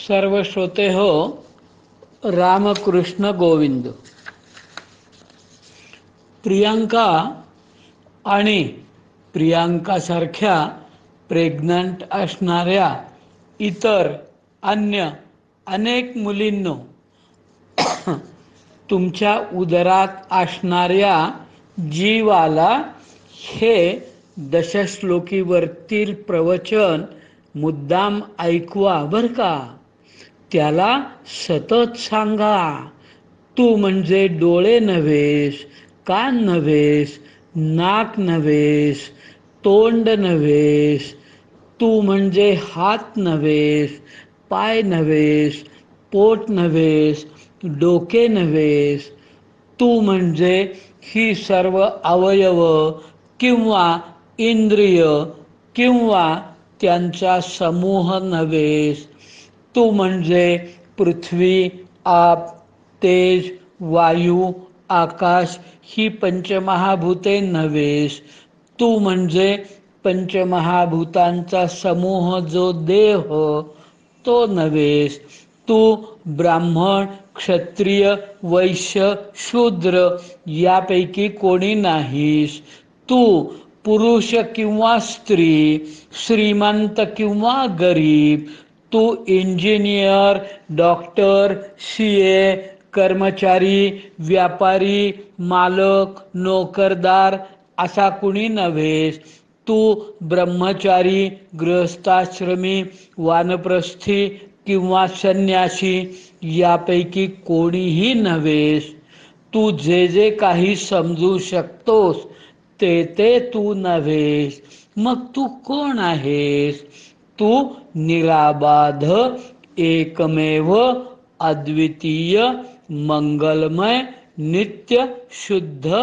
सर्व श्रोते हो, रामकृष्ण गोविंद. प्रियांका आणि प्रियांकासारख्या प्रेग्नंट असणाऱ्या इतर अन्य अनेक मुलींनो, तुमच्या उदरात असणाऱ्या जीवाला हे दशश्लोकीवरतील प्रवचन मुद्दाम ऐकवा बर का. त्याला सतत सांगा. तू म्हणजे डोळे नव्हेस, कान नव्हेस, नाक नव्हेस, तोंड नव्हेस. तू म्हणजे हात नव्हेस, पाय नव्हेस, पोट नव्हेस, डोके नव्हेस. तू म्हणजे ही सर्व अवयव किंवा इंद्रिय किंवा त्यांचा समूह नव्हेस. तू म्हणजे पृथ्वी, आप, तेज, वायू, आकाश ही पंचमहाभूते नव्हेस. तू म्हणजे पंचमहाभूतांचा समूह जो देह तो नव्हेस. तू ब्राह्मण, क्षत्रिय, वैश्य, शूद्र यापैकी कोणी नाहीस. तू पुरुष किंवा स्त्री, श्रीमंत किंवा गरीब. तू इंजिनियर, डॉक्टर, सीए, कर्मचारी, व्यापारी, मालक, नोकरदार असा कुणी नव्हेस. तू ब्रह्मचारी, गृहस्थाश्रमी, वानप्रस्थी किंवा संन्यासी यापैकी कोणीही नव्हेस. तू जे जे काही समजू शकतोस ते ते तू नव्हेस. मग तू कोण आहेस? तू निराबाध, एकमेव, अद्वितीय, मंगलमय, नित्य, शुद्ध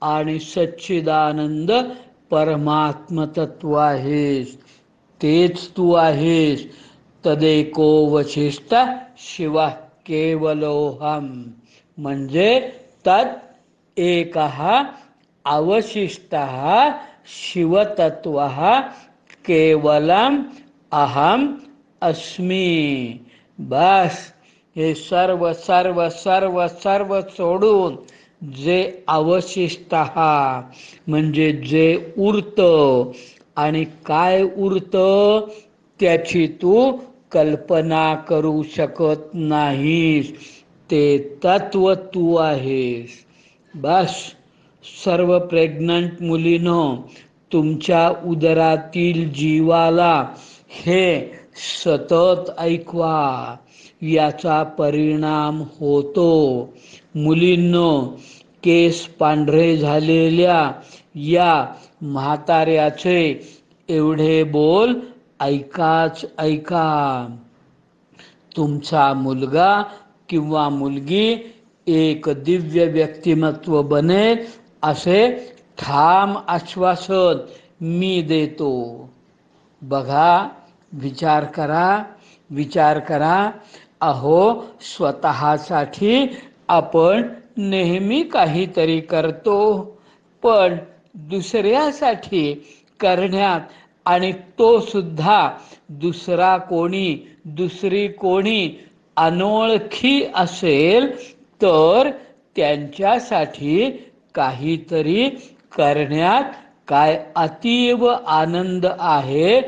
आणि सच्चिदानंद परमात्म तत्व आहेस. तेच तू आहेस. तदेको वशिष्ठ शिव केवलोहम. म्हणजे तत् एकः अवशिष्टः शिवतत्वः केवलम अहम अस्मी. बस हे सर्व सर्व सर्व सर्व सोडून जे अवशिष्ट म्हणजे जे उरतं, आणि काय उरतं त्याची तू कल्पना करू शकत नाहीस, ते तत्व तू आहेस. बस सर्व प्रेग्नंट मुलीनो, तुमच्या उदरातील जीवाला हे सतत ऐकवा. याचा परिणाम होतो. मुलींनो, केस पांढरे झालेल्या या म्हाताऱ्याचे एवढे बोल ऐकाच ऐका. तुमचा मुलगा किंवा मुलगी एक दिव्य व्यक्तिमत्व बनेल असे ठाम आश्वासन मी देतो. बघा, विचार करा, विचार करा. अहो, स्वतःसाठी आपण नेहमी काहीतरी करतो, पण दुसऱ्यासाठी करण्यात, आणि तो सुद्धा दुसरा कोणी, दुसरी कोणी अनोळखी असेल तर त्यांच्यासाठी काहीतरी करण्यात काय अतीव आनंद आहे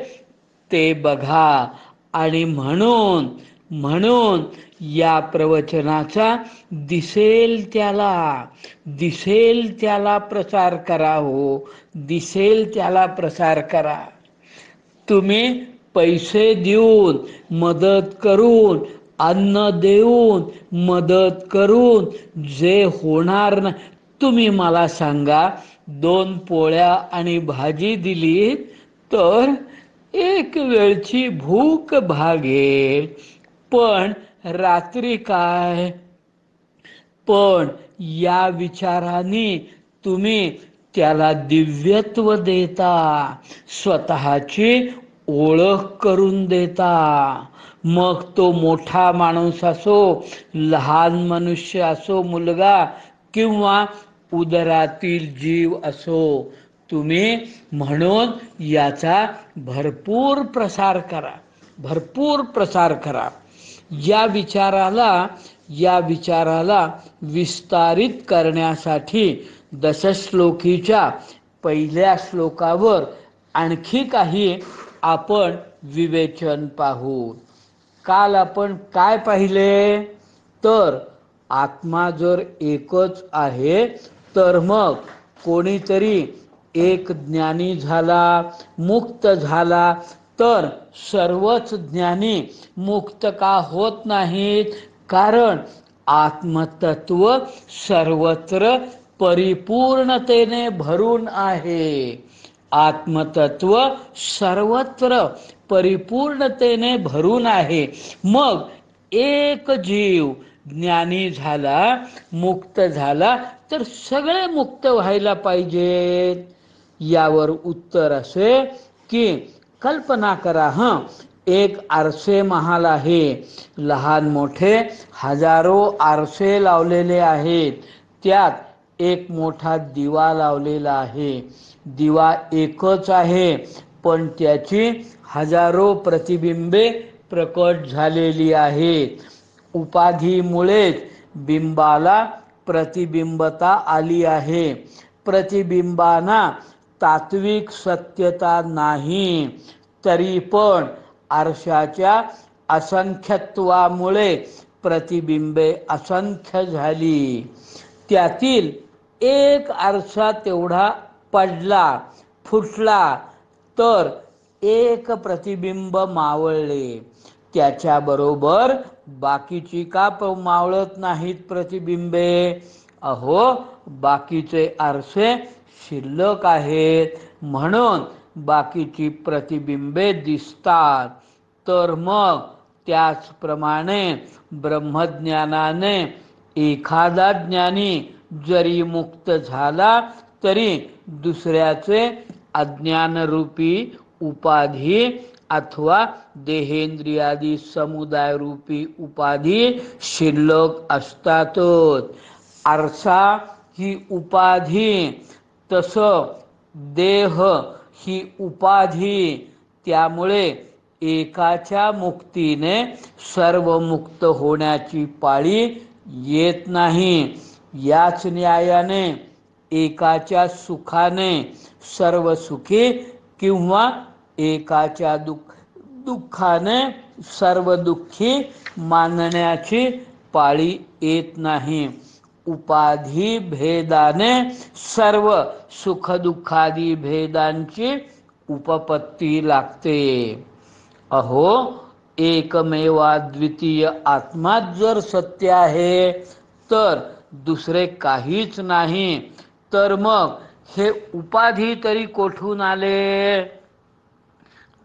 ते बघा. आणि म्हणून म्हणून या प्रवचनाचा दिसेल त्याला प्रसार करा. हो, दिसेल त्याला प्रसार करा. तुम्ही पैसे देऊन, मदत करून, अन्न देऊन, मदत करून जे होणार नाही. तुम्ही मला सांगा, 2 पोळ्या आणि भाजी दिली तर एक वेळची भूक भागेल, पण रात्री काय? पण या विचाराने तुम्ही त्याला दिव्यत्व देता, स्वतःची ओळख करून देता. मग तो मोठा माणूस असो, लहान मनुष्य असो, मुलगा किंवा उदरातील जीव असो, तुम्ही म्हणून याचा भरपूर प्रसार करा, भरपूर प्रसार करा. या विचाराला विस्तारित करण्यासाठी दशश्लोकीच्या पहिल्या श्लोकावर आणखी काही आपण विवेचन पाहू. काल आपण काय पाहिले, तर आत्मा जर एकच आहे तर मग कोणीतरी एक ज्ञानी झाला, मुक्त झाला, तर सर्वच ज्ञानी मुक्त का होत नाहीत? कारण आत्मतत्व सर्वत्र परिपूर्णतेने भरून आहे. आत्मतत्व सर्वत्र परिपूर्णतेने भरून आहे. मग एक जीव ज्ञानी झाला, मुक्त झाला, तर सगळे मुक्त व्हायला पाहिजेत. यावर उत्तर असे की कल्पना करा, एक आरसे महाल आहे. लहान मोठे हजारो आरसे लावलेले आहेत. त्यात एक मोठा दिवा लावलेला आहे. दिवा एकच आहे, पण त्याची हजारो प्रतिबिंबे प्रकट झालेली आहेत. उपाधीमुळेच बिंबाला प्रतिबिंबता आली आहे. प्रतिबिंबांना तात्विक सत्यता नाही, तरी पण आरशाच्या असंख्यत्वामुळे प्रतिबिंबे असंख्य झाली. त्यातील एक आरसा तेवढा पडला, फुटला, तर एक प्रतिबिंब मावळले. त्याच्याबरोबर बाकीची का मावळत नाहीत प्रतिबिंबे? अहो, बाकीचे आरसे शिल्लक आहेत, म्हणून बाकीची प्रतिबिंबे दिसतात. तर मग त्याचप्रमाणे ब्रह्मज्ञानाने एखादा ज्ञानी जरी मुक्त झाला तरी दुसऱ्याचे अज्ञानरूपी उपाधी अथवा देहेंद्रियादी समुदाय रूपी उपाधी शिल्लक असतातच. आरसा ही उपाधी, तसं देह ही उपाधी. त्यामुळे एकाच्या मुक्तीने सर्व मुक्त होण्याची पाळी येत नाही. याच न्यायाने एकाच्या सुखाने सर्व सुखी किंवा एकाच्या दुःखाने सर्व दुःखी मानण्याची पाळी येत नाही. उपाधी भेदाने सर्व सुखदुःखादी भेदांची उपपत्ती लागते. अहो, एकमेवा द्वितीय आत्मा जर सत्य आहे तर दुसरे काहीच नाही, तर मग हे उपाधी तरी कोठून आले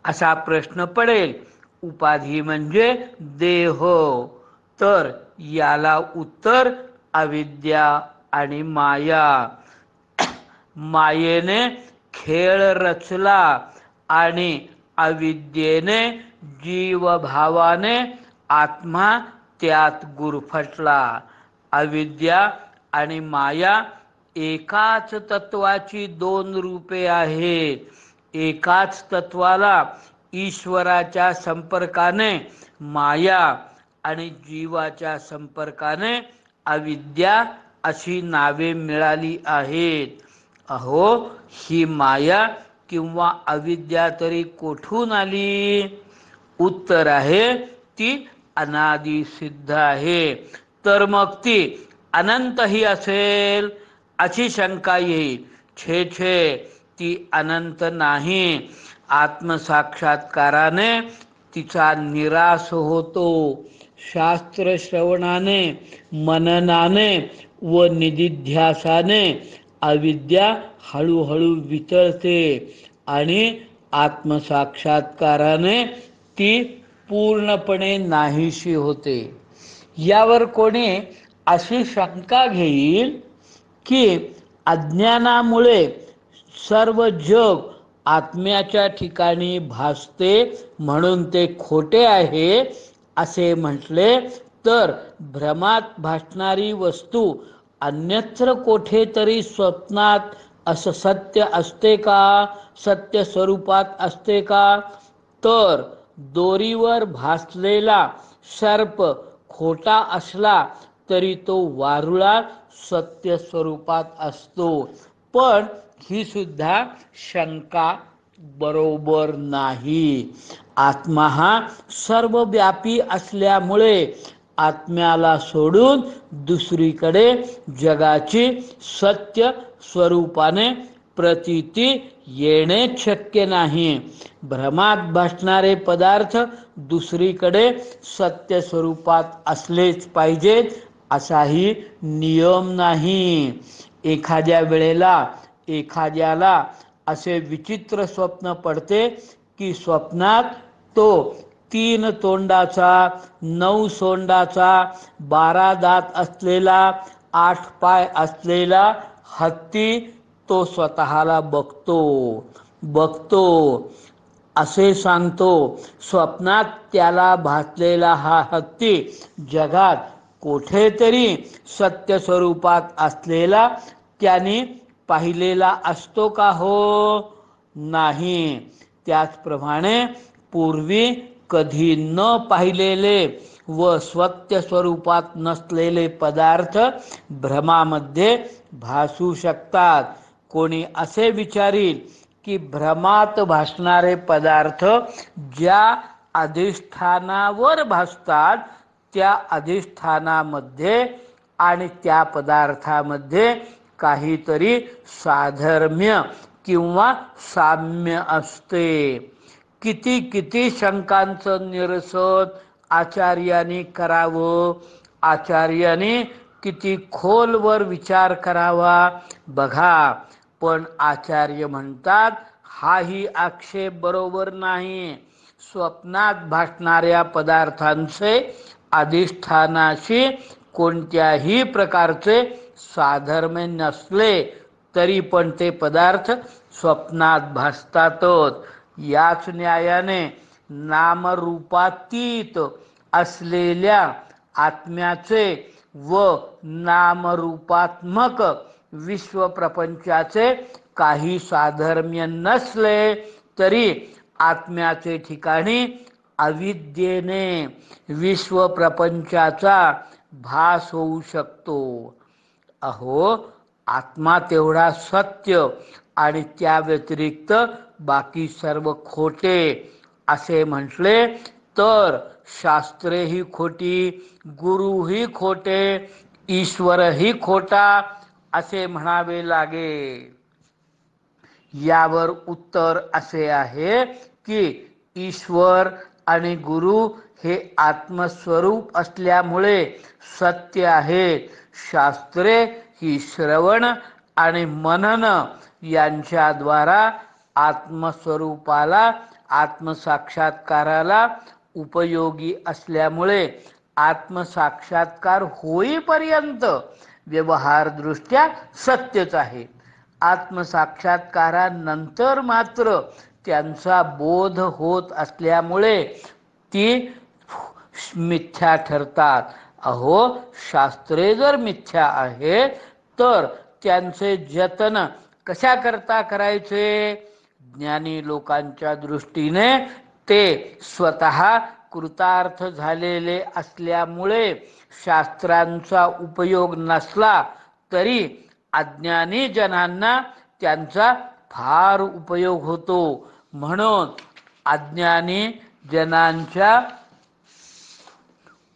असा प्रश्न पडेल. उपाधी म्हणजे देह. तर याला उत्तर अविद्या आणि माया. मायेने खेळ रचला आणि अविद्येने जीवभावाने आत्मा त्यात गुरफटला. अविद्या आणि माया एकाच तत्वाची दोन रूपे आहेत. एकाच तत्वाला ईश्वराच्या संपर्काने माया आणि जीवाच्या संपर्काने अविद्या अशी नावे मिळाली आहेत. अहो, ही माया किंवा अविद्या तरी कोठून आली? उत्तर आहे, ती अनादी सिद्ध आहे. तर मग ती अनंतही असेल अशी शंका येईल. छे, ती अनंत नाही. आत्मसाक्षात्काराने तिचा निराश होतो. शास्त्र श्रवणाने, मननाने व निदिध्यासाने अविद्या हळूहळू वितळते आणि आत्मसाक्षात्काराने ती पूर्णपणे नाहीशी होते. यावर कोणी अशी शंका घेईल की अज्ञानामुळे सर्व जग आत्म्याच्या ठिकाणी भासते म्हणून ते खोटे आहे असे म्हटले तर भ्रमात भासणारी वस्तू अन्यत्र कोठेतरी स्वप्नात असं सत्य असते का? सत्य स्वरूपात असते का? तर दोरीवर भासलेला सर्प खोटा असला तरी तो वारुळा सत्य स्वरूपात असतो. पण ही सुद्धा शंका बरोबर नाही. आत्मा हा सर्वव्यापी असल्यामुळे आत्म्याला सोडून दुसरीकडे जगाची सत्य स्वरूपाने प्रतीती येणे शक्य नाही. भ्रमात भासणारे पदार्थ दुसरीकडे सत्य स्वरूपात असलेच पाहिजेत असाही नियम नाही. एखाद्या वेळेला एखाद्याला असे विचित्र स्वप्न पडते की स्वप्नात तो 3 तोंडाचा, 9 सोंडाचा, 12 दात असलेला, 8 पाय असलेला हत्ती तो स्वतःला बघतो असे सांगतो. स्वप्नात त्याला भासलेला हा हत्ती जगात कोठेतरी सत्य स्वरूपात असलेला त्याने पाहिलेला असतो का हो? नाही. त्याचप्रमाणे पूर्वी कधी न पाहिलेले व सत्य स्वरूपात नसलेले पदार्थ भ्रमामध्ये भासू शकतात. कोणी असे विचारील की भ्रमात भासणारे पदार्थ ज्या अधिष्ठानावर भासतात त्या अधिष्ठानामध्ये आणि त्या पदार्थामध्ये काहीतरी साधर्म्य किंवा साम्य असते. किती किती शंकांचं निरसन आचार्यांनी करावं. आचार्यांनी किती खोलवर विचार करावा बघा. पण आचार्य म्हणतात हाही आक्षेप बरोबर नाही. स्वप्नात भासणाऱ्या पदार्थांचे अधिष्ठानाशी कोणत्याही प्रकारचे साधर्म्य नसले तरी पण ते पदार्थ स्वप्नात भासतातच. याच न्यायाने नामरूपातीत असलेल्या आत्म्याचे व नामरूपात्मक विश्वप्रपंचाचे काही साधर्म्य नसले तरी आत्म्याचे ठिकाणी अविद्येने विश्वप्रपंचाचा भास होऊ शकतो. अहो, आत्मा तेवढा सत्य आणि त्या व्यतिरिक्त बाकी सर्व खोटे असे म्हटले तर शास्त्रेही खोटी, गुरुही खोटे, ईश्वरही खोटा असे म्हणावे लागेल. यावर उत्तर असे आहे की ईश्वर आणि गुरु हे आत्मस्वरूप असल्यामुळे सत्य आहेत. शास्त्रे ही श्रवण आणि मनन यांच्याद्वारा आत्मस्वरूपाला आत्मसाक्षात्काराला उपयोगी असल्यामुळे आत्मसाक्षात्कार होईपर्यंत व्यवहारदृष्ट्या सत्यच आहे. आत्मसाक्षात्कारानंतर मात्र त्यांचा बोध होत असल्यामुळे ती मिथ्या ठरतात. अहो, शास्त्रे जर मिथ्या आहेत तर त्यांचे जतन कशा करता करायचे? ज्ञानी लोकांच्या दृष्टीने ते स्वतः कृतार्थ झालेले असल्यामुळे शास्त्रांचा उपयोग नसला तरी अज्ञानी जनांना त्यांचा फार उपयोग होतो. म्हणून अज्ञानी जनांच्या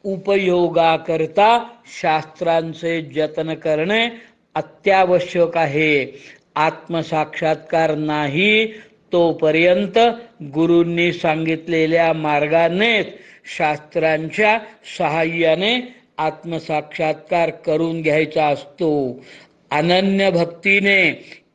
उपयोगाकरता शास्त्रांचे जतन करणे अत्यावश्यक आहे. आत्मसाक्षात्कार नाही तोपर्यंत गुरूंनी सांगितलेल्या मार्गानेच शास्त्रांच्या सहाय्याने आत्मसाक्षात्कार करून घ्यायचा असतो. अनन्य भक्तीने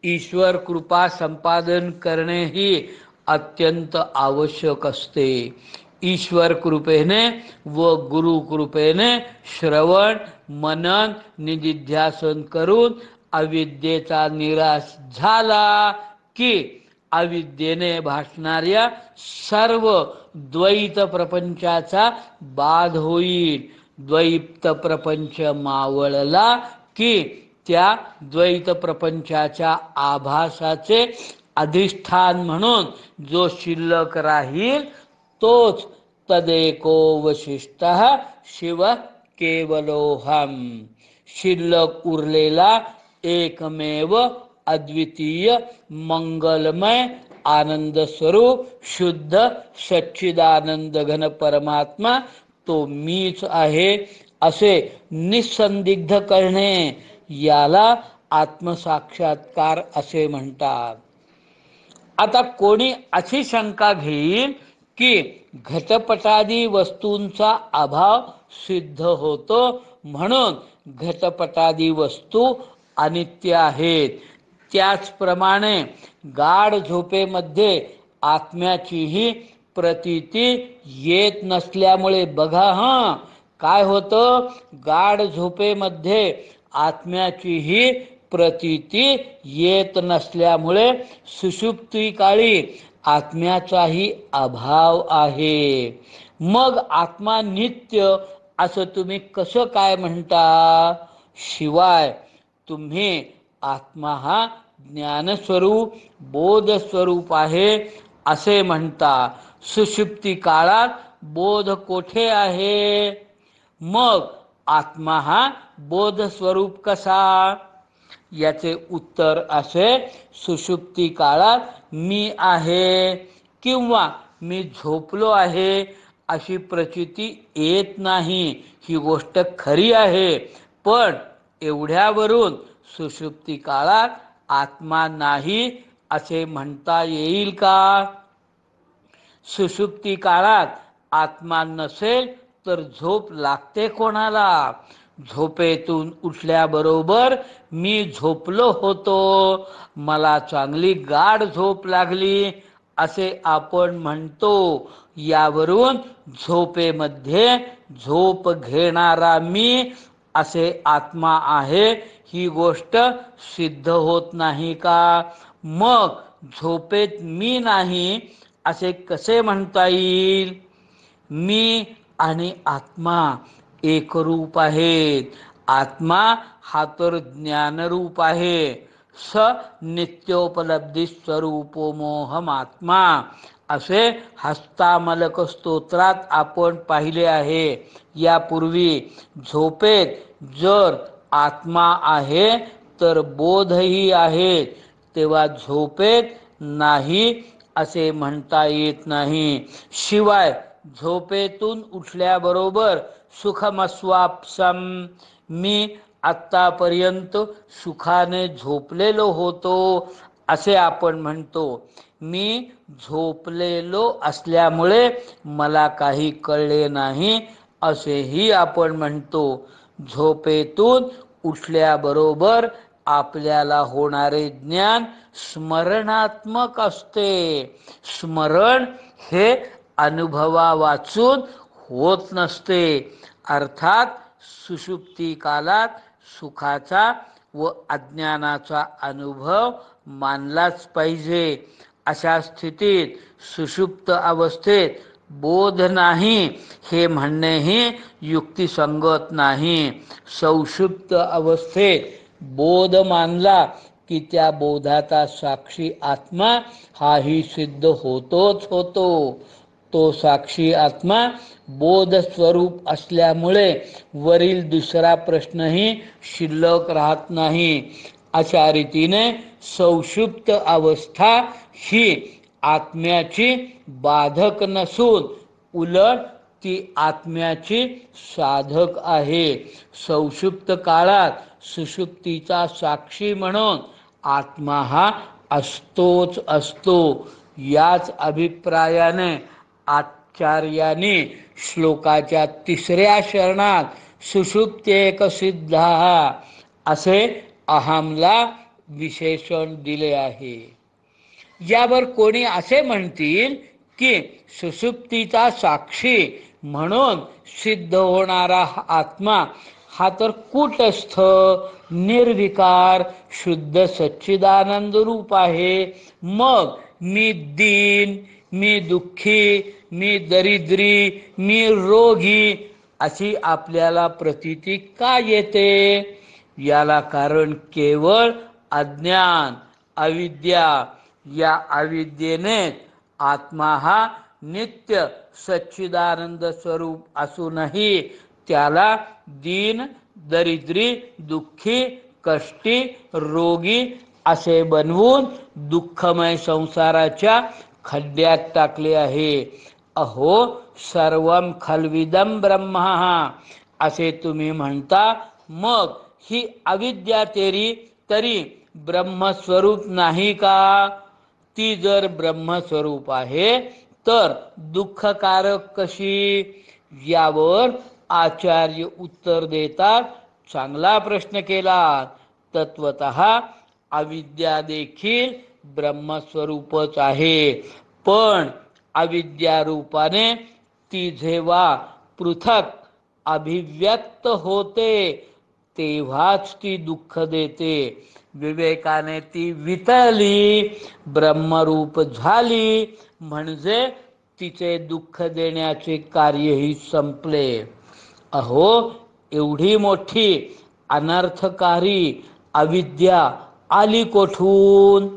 ईश्वर कृपा संपादन करणे ही अत्यंत आवश्यक असते. ईश्वर कृपेने व गुरु कृपेने श्रवण मनन निधिध्यासन करून अविद्येचा निराश झाला की अविद्येने भासणाऱ्या सर्व द्वैत प्रपंचाचा बाध होईल. द्वैत प्रपंच मावळला की त्या द्वैत प्रपंचाच्या आभासाचे अधिष्ठान म्हणून जो शिल्लक राहील तोच तदेको वशिष्ठः शिव केवलोहम. शिल्लक उरलेला एकमेव अद्वितीय मंगलमय आनंद स्वरूप शुद्ध सच्चिदानंद घन परमात्मा तो मीच आहे असे निसंदिग्ध करणे याला आत्मसाक्षात्कार असे म्हणतात. आता कोणी अशी शंका घेईल की घटपटादी वस्तूंचा अभाव सिद्ध होतो म्हणून घटपटादी वस्तू अनित्य आहेत. त्याचप्रमाणे गाढ झोपेमध्ये आत्म्याचीही प्रतीती येत नसल्यामुळे बघा काय होतं, गाढ झोपेमध्ये आत्म्याचीही प्रतीती येत नसल्यामुळे सुषुप्ती काळी आत्म्याचाही अभाव आहे. मग आत्मा नित्य असं तुम्ही कसं काय म्हणता? शिवाय तुम्ही आत्मा हा ज्ञानस्वरूप बोधस्वरूप आहे असे म्हणता. सुषुप्ती काळात बोध कोठे आहे? मग आत्मा हा बोधस्वरूप कसा? याचे उत्तर असे, सुषुप्ती काळात मी आहे किंवा मी झोपलो आहे अशी प्रचिती येत नाही. ही गोष्ट खरी आहे, पण एवढ्यावरून सुषुप्ती काळात आत्मा नाही असे म्हणता येईल का? सुषुप्ती काळात आत्मा नसेल तर झोप लागते कोणाला? झोपेतून उठल्याबरोबर मी झोपलो होतो, मला चांगली गाढ झोप लागली असे आपण म्हणतो. यावरून झोपेमध्ये झोप घेणारा मी असे आत्मा आहे ही गोष्ट सिद्ध होत नाही का? मग झोपेत मी नाही असे कसे म्हणता येईल? मी आणि आत्मा एकरूप आहेत. आत्मा हा तर ज्ञानरूप आहे. स नित्योपलब्धी स्वरूपो मोहमात्मा असे हस्तामलक स्तोत्रात आपण पाहिले आहे. यापूर्वी झोपेत जर आत्मा आहे तर बोधही आहे, तेव्हा झोपेत नाही असे म्हणता येत नाही. शिवाय झोपेतून उठल्याबरोबर सुखमस्वाप्सम मी आत्तापर्यंत सुखाने झोपलेलो होतो असे आपण म्हणतो. मी झोपलेलो असल्यामुळे मला काही कळले नाही असेही आपण म्हणतो. झोपेतून उठल्याबरोबर आपल्याला होणारे ज्ञान स्मरणात्मक असते. स्मरण हे अनुभवा वाचून होत नसते. अर्थात सुषुप्ती कालात सुखाचा व अज्ञानाचा अनुभव मानलाच पाहिजे. अशा स्थितीत सुषुप्त अवस्थेत बोध नाही हे म्हणणेही युक्तिसंगत नाही. सौषुप्त अवस्थेत बोध मानला की त्या बोधाचा साक्षी आत्मा हाही सिद्ध होतोच होतो. तो साक्षी आत्मा बोध स्वरूप असल्यामुळे वरील दुसरा प्रश्नही शिल्लक राहत नाही. अशा रीतीने सौषुप्त अवस्था ही आत्म्याची बाधक नसून उलट ती आत्म्याची साधक आहे. सौषुप्त काळात सुषुप्तीचा साक्षी म्हणून आत्मा हा असतोच असतो. याच अभिप्रायाने आचार्यांनी श्लोकाच्या 3ऱ्या शरणात सुषुप्त्येक सिद्धा असे अहमला विशेषण दिले आहे. यावर कोणी असे म्हणतील की सुषुप्तीचा साक्षी म्हणून सिद्ध होणारा आत्मा हा तर कूटस्थ निर्विकार शुद्ध सच्चिदानंद रूप आहे. मग मी दीन, मी दुःखी, मी दरिद्री, मी रोगी अशी आपल्याला प्रतीती का येते? याला कारण केवळ अज्ञान, अविद्या. या अविद्येने आत्मा हा नित्य सच्चिदानंद स्वरूप असूनही त्याला दीन, दरिद्री, दुःखी, कष्टी, रोगी असे बनवून दुःखमय संसाराच्या खड्ड्यात टाकले आहे. अहो सर्वं खल्विदं ब्रह्म असे तुम्ही म्हणता, मग ही अविद्या तरी ब्रह्मस्वरूप नाही का? ती जर ब्रह्मस्वरूप आहे तर दुःखकारक कशी? यावर आचार्य उत्तर देतात. चांगला प्रश्न केला. तत्वतः अविद्या देखील ब्रह्मस्वरूपच आहे, पण अविद्या रूपाने ती जेव्हा पृथक अभिव्यक्त होते तेव्हाच ती दुःख देते. विवेकाने ती वितळली, ब्रह्मरूप झाली म्हणजे तिचे दुःख देण्याचे कार्यही संपले. अहो एवढी मोठी अनर्थकारी अविद्या आली कोठून?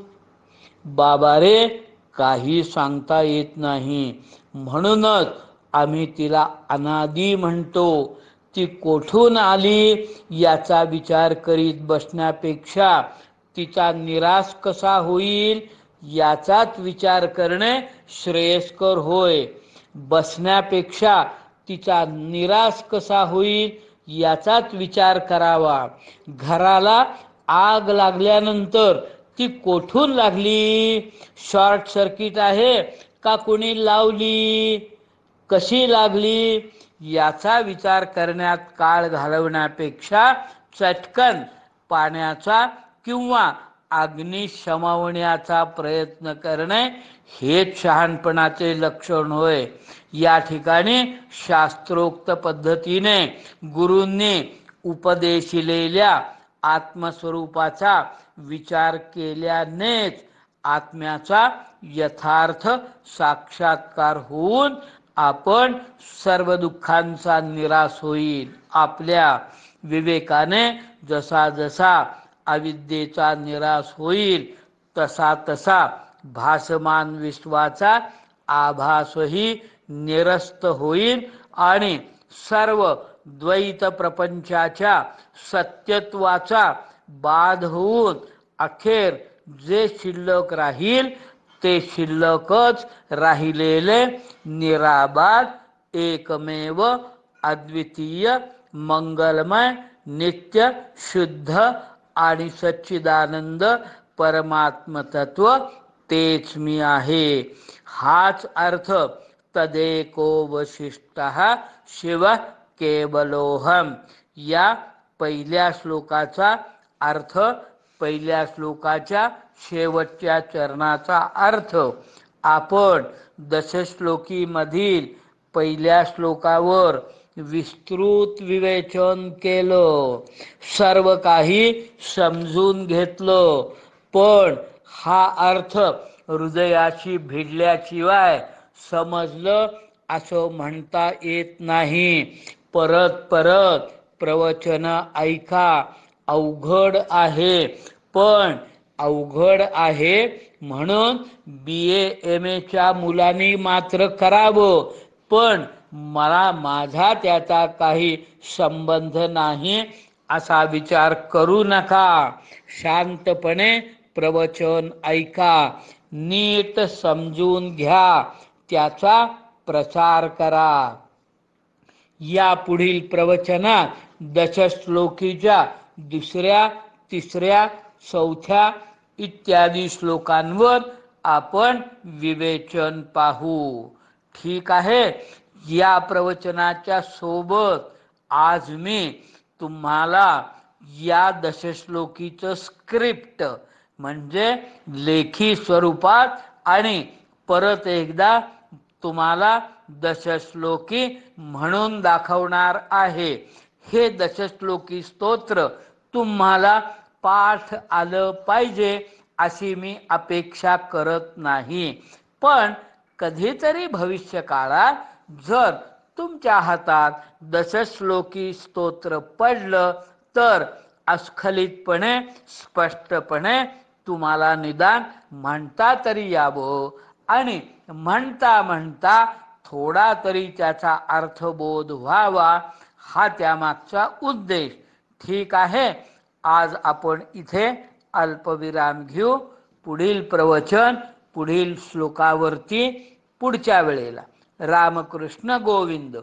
बाबा रे, काही सांगता येत नाही. म्हणूनच आम्ही तिला अनादी म्हणतो. ती कोठून आली याचा विचार करीत बसण्यापेक्षा तिचा निराश कसा होईल याचाच विचार करणे श्रेयस्कर होय. बसण्यापेक्षा तिचा निराश कसा होईल याचाच विचार करावा. घराला आग लागल्यानंतर ती कोठून लागली? शॉर्ट सर्किट आहे का कोणी लावली? कशी लागली याचा विचार करण्यात काळ घालवण्यापेक्षा चटकन पाण्याचा किंवा अग्नी शमवण्याचा प्रयत्न करणे हेच शहाणपणाचे लक्षण होय. या ठिकाणी शास्त्रोक्त पद्धतीने गुरूंनी उपदेशिलेल्या आत्मस्वरूपाचा विचार केल्यानेच आत्म्याचा यथार्थ साक्षात्कार होऊन आपण सर्व दुःखांचा निराश होईल. आपल्या विवेकाने जसा जसा अविद्येचा निराश होईल तसा तसा भासमान विश्वाचा आभासही निरस्त होईल आणि सर्व द्वैत प्रपंचाच्या सत्यत्वाचा बाध होऊन अखेर जे शिल्लक राहील ते शिल्लकच राहिलेले निराबाध एकमेव अद्वितीय मंगलमय नित्य शुद्ध आणि सच्चिदानंद परमात्म तत्व तेच मी आहे. हाच अर्थ तदेको वशिष्टः शिव केवलोहम या पहिल्या श्लोकाचा अर्थ, पहिल्या श्लोकाच्या शेवटच्या चरणाचा अर्थ आपण दशश्लोकी मधील पहिल्या श्लोकावर विस्तृत विवेचन केलं, सर्व काही समजून घेतलं, पण हा अर्थ हृदयाशी भिडल्याशिवाय समजलं असं म्हणता येत नाही. परत परत प्रवचन ऐका. अवघड आहे, पण अवघड आहे म्हणून BA MA मुलांनी मात्र करावं, पण मला माझा त्याचा काही संबंध नाही असा विचार करू नका. शांतपणे प्रवचन ऐका, नीट समजून घ्या, त्याचा प्रचार करा. या पुढील प्रवचनात दशश्लोकीच्या दुसऱ्या, तिसऱ्या, चौथ्या इत्यादी श्लोकांवर आपण विवेचन पाहू. ठीक आहे. या प्रवचनाच्या सोबत आज मी तुम्हाला या दशश्लोकीचं स्क्रिप्ट म्हणजे लेखी स्वरूपात आणि परत एकदा तुम्हाला दशश्लोकी म्हणून दाखवणार आहे. हे दशश्लोकी स्तोत्र तुम्हाला पाठ आलं पाहिजे अशी मी अपेक्षा करत नाही, पण कधीतरी भविष्य काळात जर तुमच्या हातात दशश्लोकी स्तोत्र पडलं तर अस्खलितपणे स्पष्टपणे तुम्हाला निदान म्हणता तरी यावं आणि म्हणता म्हणता थोडा तरी त्याचा अर्थबोध व्हावा, हा त्यामागचा उद्देश. ठीक आहे, आज आपण इथे अल्पविराम घेऊ. पुढील प्रवचन पुढील श्लोकावरती पुढच्या वेळेला. रामकृष्ण गोविंद.